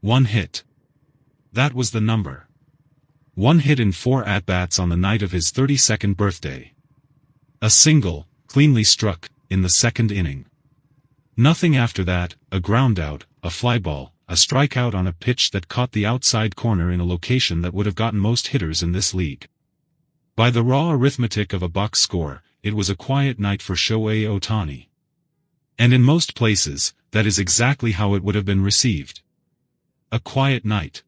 One hit. That was the number. One hit in 4 at-bats on the night of his 32nd birthday. A single, cleanly struck, in the 2nd inning. Nothing after that, a groundout, a fly ball, a strikeout on a pitch that caught the outside corner in a location that would have gotten most hitters in this league. By the raw arithmetic of a box score, it was a quiet night for Shohei Ohtani. And in most places, that is exactly how it would have been received. A quiet night.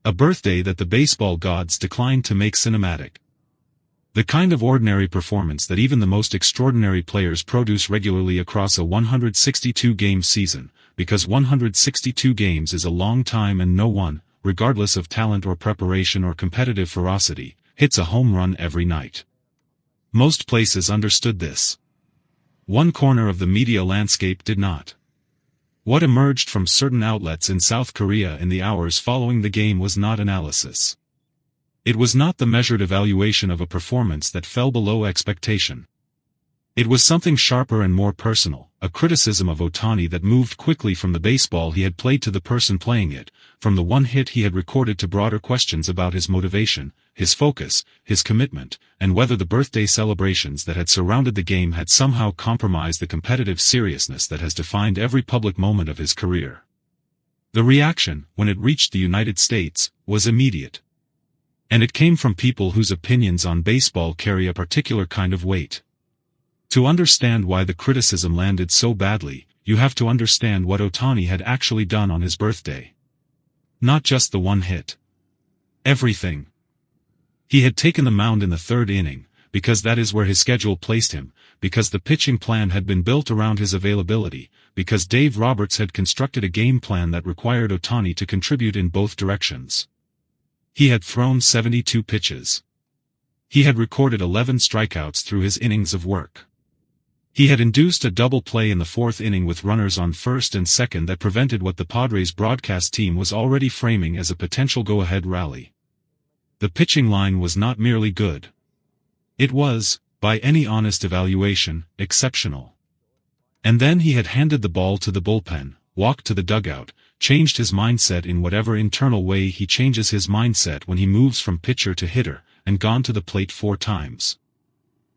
A birthday that the baseball gods declined to make cinematic. The kind of ordinary performance that even the most extraordinary players produce regularly across a 162-game season, because 162 games is a long time and no one, regardless of talent or preparation or competitive ferocity, hits a home run every night. Most places understood this. One corner of the media landscape did not. What emerged from certain outlets in South Korea in the hours following the game was not analysis. It was not the measured evaluation of a performance that fell below expectation. It was something sharper and more personal, a criticism of Ohtani that moved quickly from the baseball he had played to the person playing it, from the one hit he had recorded to broader questions about his motivation, his focus, his commitment, and whether the birthday celebrations that had surrounded the game had somehow compromised the competitive seriousness that has defined every public moment of his career. The reaction, when it reached the United States, was immediate. And it came from people whose opinions on baseball carry a particular kind of weight. To understand why the criticism landed so badly, you have to understand what Ohtani had actually done on his birthday. Not just the one hit. Everything. He had taken the mound in the 3rd inning, because that is where his schedule placed him, because the pitching plan had been built around his availability, because Dave Roberts had constructed a game plan that required Ohtani to contribute in both directions. He had thrown 72 pitches. He had recorded 11 strikeouts through his innings of work. He had induced a double play in the 4th inning with runners on 1st and 2nd that prevented what the Padres broadcast team was already framing as a potential go-ahead rally. The pitching line was not merely good. It was, by any honest evaluation, exceptional. And then he had handed the ball to the bullpen, walked to the dugout, changed his mindset in whatever internal way he changes his mindset when he moves from pitcher to hitter, and gone to the plate 4 times.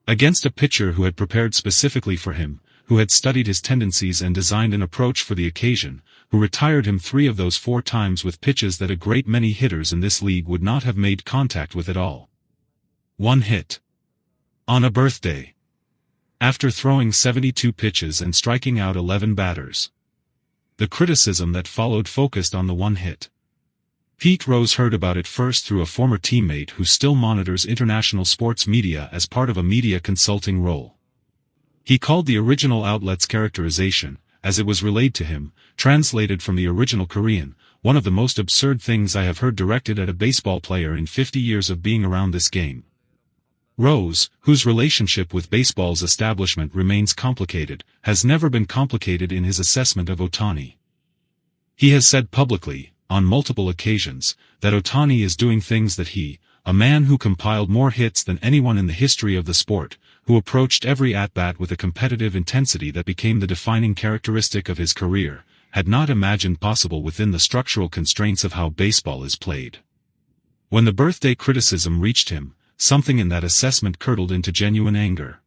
Against a pitcher who had prepared specifically for him, who had studied his tendencies and designed an approach for the occasion, who retired him 3 of those 4 times with pitches that a great many hitters in this league would not have made contact with at all. One hit. On a birthday. After throwing 72 pitches and striking out 11 batters. The criticism that followed focused on the one hit. Pete Rose heard about it first through a former teammate who still monitors international sports media as part of a media consulting role. He called the original outlet's characterization, as it was relayed to him, translated from the original Korean, one of the most absurd things I have heard directed at a baseball player in 50 years of being around this game. Rose, whose relationship with baseball's establishment remains complicated, has never been complicated in his assessment of Ohtani. He has said publicly, on multiple occasions, that Ohtani is doing things that he, a man who compiled more hits than anyone in the history of the sport, who approached every at-bat with a competitive intensity that became the defining characteristic of his career, had not imagined possible within the structural constraints of how baseball is played. When the birthday criticism reached him, something in that assessment curdled into genuine anger.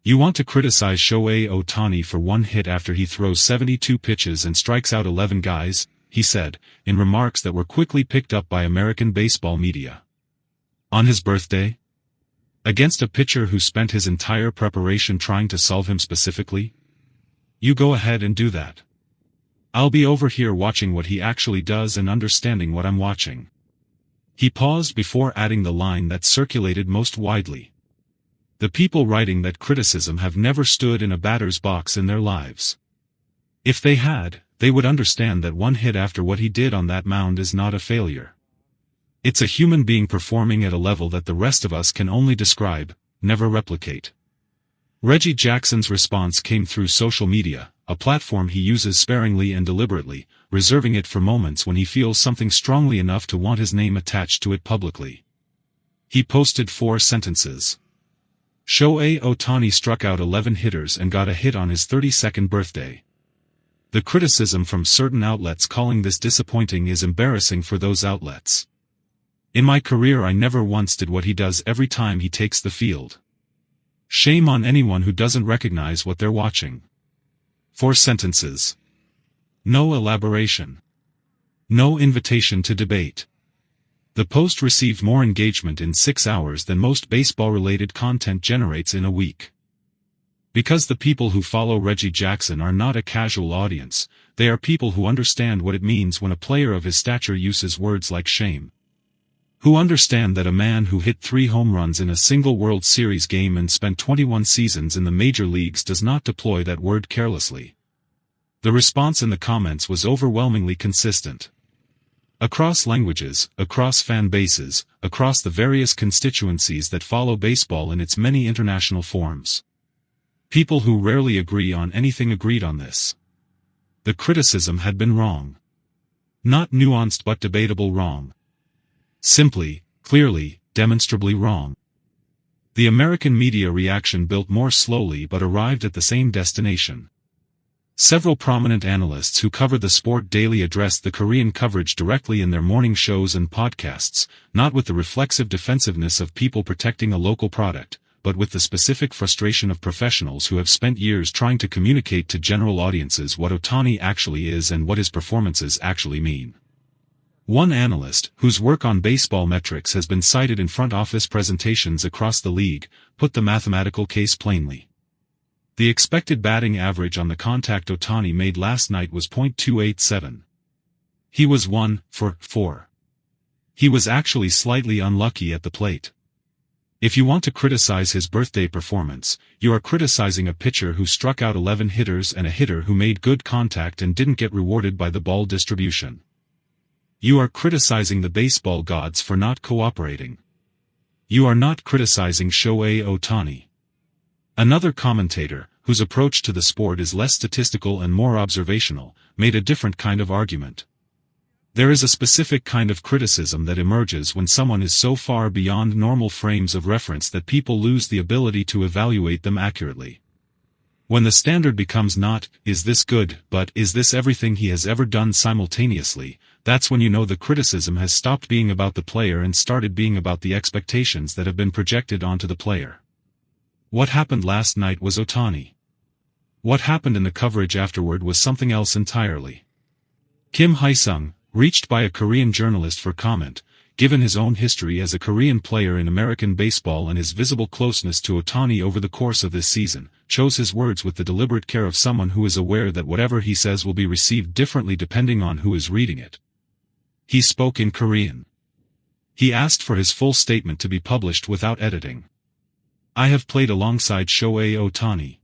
You want to criticize Shohei Ohtani for one hit after he throws 72 pitches and strikes out 11 guys, he said, in remarks that were quickly picked up by American baseball media. On his birthday? Against a pitcher who spent his entire preparation trying to solve him specifically? You go ahead and do that. I'll be over here watching what he actually does and understanding what I'm watching. He paused before adding the line that circulated most widely. The people writing that criticism have never stood in a batter's box in their lives. If they had, they would understand that one hit after what he did on that mound is not a failure. It's a human being performing at a level that the rest of us can only describe, never replicate. Reggie Jackson's response came through social media, a platform he uses sparingly and deliberately, reserving it for moments when he feels something strongly enough to want his name attached to it publicly. He posted 4 sentences. Shohei Ohtani struck out 11 hitters and got a hit on his 32nd birthday. The criticism from certain outlets calling this disappointing is embarrassing for those outlets. In my career I never once did what he does every time he takes the field. Shame on anyone who doesn't recognize what they're watching. 4 sentences. No elaboration. No invitation to debate. The post received more engagement in 6 hours than most baseball-related content generates in a week. Because the people who follow Reggie Jackson are not a casual audience, they are people who understand what it means when a player of his stature uses words like shame. Who understand that a man who hit 3 home runs in a single World Series game and spent 21 seasons in the major leagues does not deploy that word carelessly. The response in the comments was overwhelmingly consistent. Across languages, across fan bases, across the various constituencies that follow baseball in its many international forms. People who rarely agree on anything agreed on this. The criticism had been wrong. Not nuanced but debatable wrong. Simply, clearly, demonstrably wrong. The American media reaction built more slowly but arrived at the same destination. Several prominent analysts who cover the sport daily addressed the Korean coverage directly in their morning shows and podcasts, not with the reflexive defensiveness of people protecting a local product, but with the specific frustration of professionals who have spent years trying to communicate to general audiences what Ohtani actually is and what his performances actually mean. One analyst, whose work on baseball metrics has been cited in front office presentations across the league, put the mathematical case plainly. The expected batting average on the contact Ohtani made last night was .287. He was 1 for 4. He was actually slightly unlucky at the plate. If you want to criticize his birthday performance, you are criticizing a pitcher who struck out 11 hitters and a hitter who made good contact and didn't get rewarded by the ball distribution. You are criticizing the baseball gods for not cooperating. You are not criticizing Shohei Ohtani. Another commentator, whose approach to the sport is less statistical and more observational, made a different kind of argument. There is a specific kind of criticism that emerges when someone is so far beyond normal frames of reference that people lose the ability to evaluate them accurately. When the standard becomes not, is this good, but is this everything he has ever done simultaneously, that's when you know the criticism has stopped being about the player and started being about the expectations that have been projected onto the player. What happened last night was Ohtani. What happened in the coverage afterward was something else entirely. Kim Hae-sung, reached by a Korean journalist for comment, given his own history as a Korean player in American baseball and his visible closeness to Ohtani over the course of this season, chose his words with the deliberate care of someone who is aware that whatever he says will be received differently depending on who is reading it. He spoke in Korean. He asked for his full statement to be published without editing. I have played alongside Shohei Ohtani.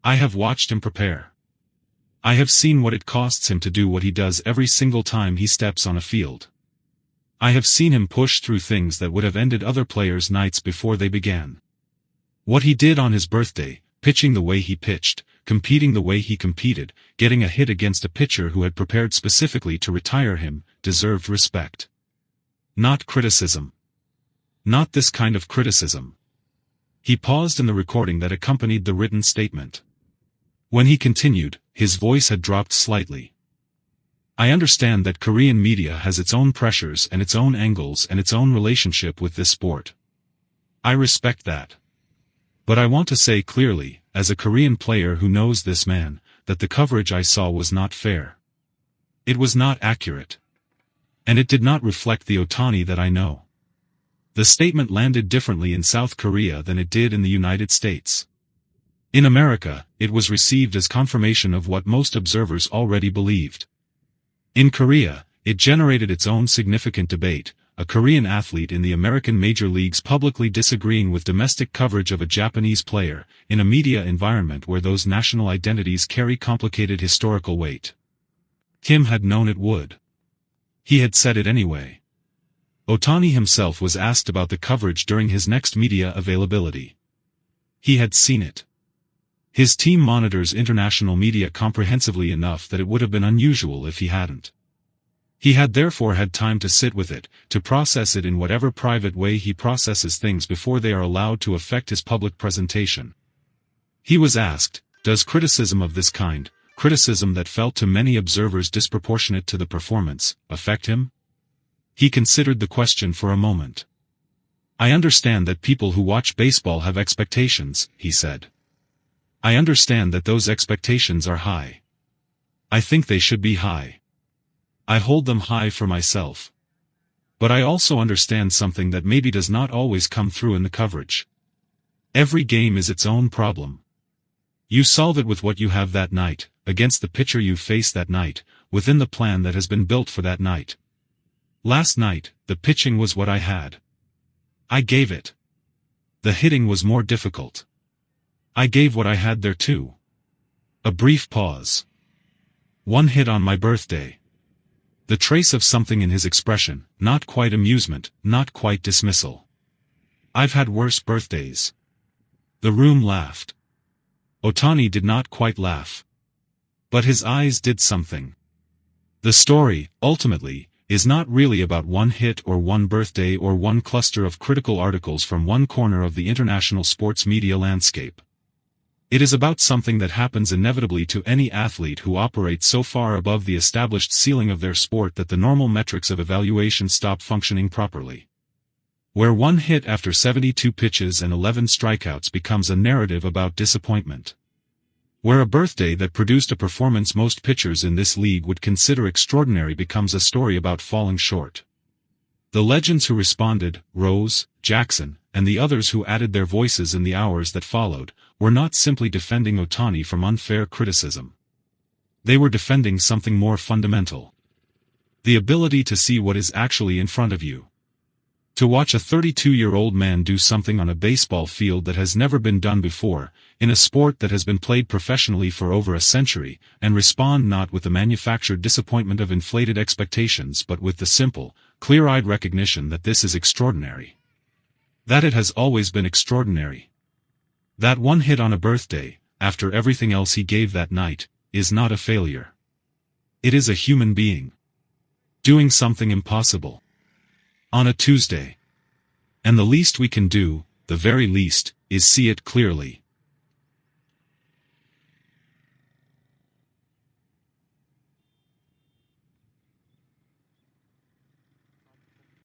I have watched him prepare. I have seen what it costs him to do what he does every single time he steps on a field. I have seen him push through things that would have ended other players' nights before they began. What he did on his birthday, pitching the way he pitched, competing the way he competed, getting a hit against a pitcher who had prepared specifically to retire him, deserved respect. Not criticism. Not this kind of criticism. He paused in the recording that accompanied the written statement. When he continued, his voice had dropped slightly. I understand that Korean media has its own pressures and its own angles and its own relationship with this sport. I respect that. But I want to say clearly, as a Korean player who knows this man, that the coverage I saw was not fair. It was not accurate. And it did not reflect the Ohtani that I know. The statement landed differently in South Korea than it did in the United States. In America, it was received as confirmation of what most observers already believed. In Korea, it generated its own significant debate, a Korean athlete in the American major leagues publicly disagreeing with domestic coverage of a Japanese player, in a media environment where those national identities carry complicated historical weight. Kim had known it would. He had said it anyway. Ohtani himself was asked about the coverage during his next media availability. He had seen it. His team monitors international media comprehensively enough that it would have been unusual if he hadn't. He had therefore had time to sit with it, to process it in whatever private way he processes things before they are allowed to affect his public presentation. He was asked, does criticism of this kind, criticism that felt to many observers disproportionate to the performance, affect him? He considered the question for a moment. I understand that people who watch baseball have expectations, he said. I understand that those expectations are high. I think they should be high. I hold them high for myself. But I also understand something that maybe does not always come through in the coverage. Every game is its own problem. You solve it with what you have that night, against the pitcher you face that night, within the plan that has been built for that night. Last night, the pitching was what I had. I gave it. The hitting was more difficult. I gave what I had there too. A brief pause. One hit on my birthday. The trace of something in his expression, not quite amusement, not quite dismissal. I've had worse birthdays. The room laughed. Ohtani did not quite laugh. But his eyes did something. The story, ultimately, is not really about one hit or one birthday or one cluster of critical articles from one corner of the international sports media landscape. It is about something that happens inevitably to any athlete who operates so far above the established ceiling of their sport that the normal metrics of evaluation stop functioning properly. Where one hit after 72 pitches and 11 strikeouts becomes a narrative about disappointment. Where a birthday that produced a performance most pitchers in this league would consider extraordinary becomes a story about falling short. The legends who responded, Rose, Jackson, and the others who added their voices in the hours that followed, were not simply defending Ohtani from unfair criticism. They were defending something more fundamental. The ability to see what is actually in front of you. To watch a 32-year-old man do something on a baseball field that has never been done before, in a sport that has been played professionally for over a century, and respond not with the manufactured disappointment of inflated expectations but with the simple, clear-eyed recognition that this is extraordinary. That it has always been extraordinary. That one hit on a birthday, after everything else he gave that night, is not a failure. It is a human being. Doing something impossible. On a Tuesday. And the least we can do, the very least, is see it clearly.